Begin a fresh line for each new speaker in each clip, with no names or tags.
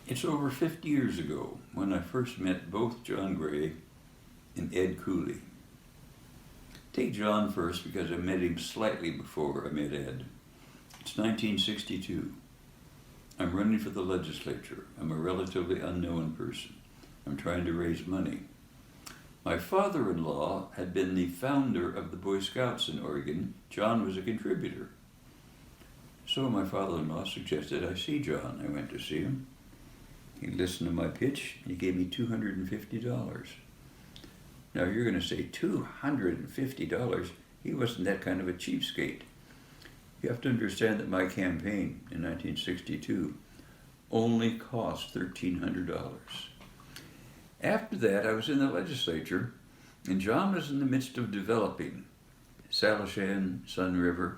It's over 50 years ago when I first met both John Gray and Ed Cooley. Take John first because I met him slightly before I met Ed. It's 1962. I'm running for the legislature. I'm a relatively unknown person. I'm trying to raise money. My father-in-law had been the founder of the Boy Scouts in Oregon. John was a contributor. So my father-in-law suggested I see John. I went to see him. He listened to my pitch, and he gave me $250. Now you're going to say $250? He wasn't that kind of a cheapskate. You have to understand that my campaign in 1962 only cost $1,300. After that, I was in the legislature, and John was in the midst of developing Salishan, Sun River,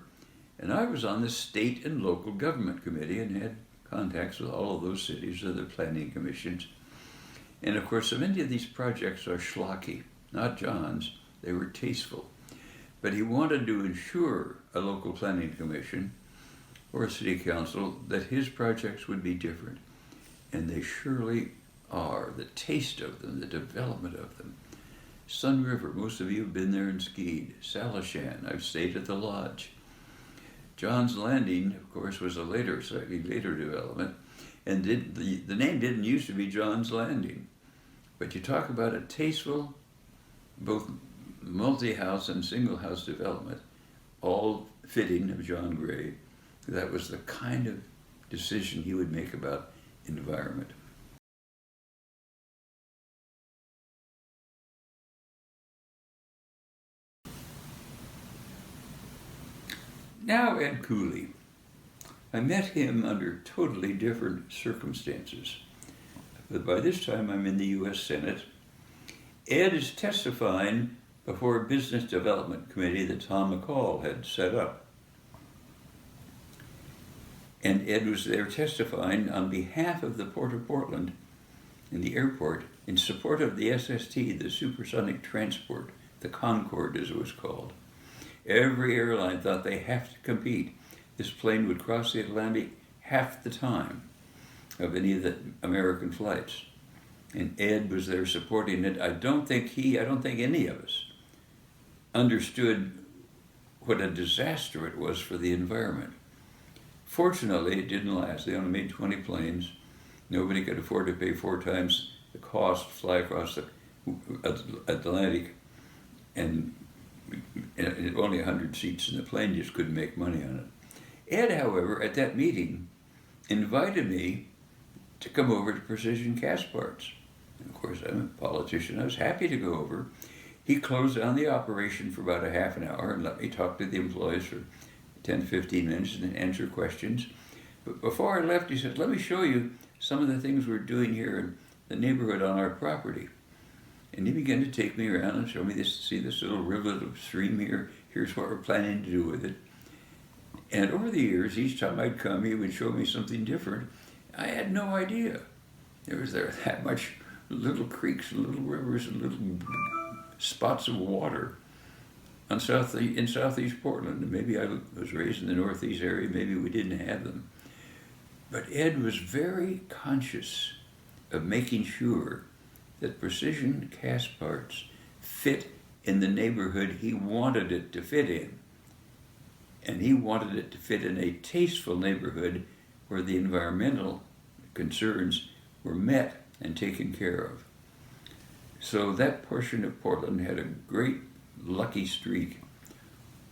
and I was on the state and local government committee and had contacts with all of those cities or the planning commissions. And of course, so many of these projects are schlocky, not John's. They were tasteful. But he wanted to ensure a local planning commission or a city council that his projects would be different. And they surely are. The taste of them, the development of them. Sun River, most of you have been there and skied. Salishan, I've stayed at the lodge. John's Landing, of course, was a slightly later development, and the name didn't used to be John's Landing. But you talk about a tasteful, both multi-house and single-house development, all fitting of John Gray. That was the kind of decision he would make about environment. Now Ed Cooley. I met him under totally different circumstances. But by this time I'm in the U.S. Senate. Ed is testifying before a business development committee that Tom McCall had set up. And Ed was there testifying on behalf of the Port of Portland and the airport in support of the SST, the supersonic transport, the Concorde as it was called. Every airline thought they have to compete. This plane would cross the Atlantic half the time of any of the American flights. And Ed was there supporting it. I don't think any of us understood what a disaster it was for the environment. Fortunately, it didn't last. They only made 20 planes. Nobody could afford to pay 4 times the cost to fly across the Atlantic, and only 100 seats in the plane, just couldn't make money on it. Ed, however, at that meeting, invited me to come over to Precision Cast Parts. And of course, I'm a politician. I was happy to go over. He closed down the operation for about a half an hour and let me talk to the employees for 10, 15 minutes and then answer questions. But before I left, he said, let me show you some of the things we're doing here in the neighborhood on our property. And he began to take me around and show me this, see this little rivulet of stream here. Here's what we're planning to do with it. And over the years, each time I'd come, he would show me something different. I had no idea. There was that much little creeks and little rivers and little spots of water in southeast Portland. And maybe I was raised in the northeast area, maybe we didn't have them. But Ed was very conscious of making sure that Precision Cast Parts fit in the neighborhood he wanted it to fit in. And he wanted it to fit in a tasteful neighborhood where the environmental concerns were met and taken care of. So that portion of Portland had a great lucky streak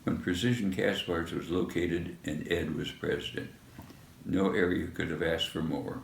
when Precision Cast Parts was located and Ed was president. No area could have asked for more.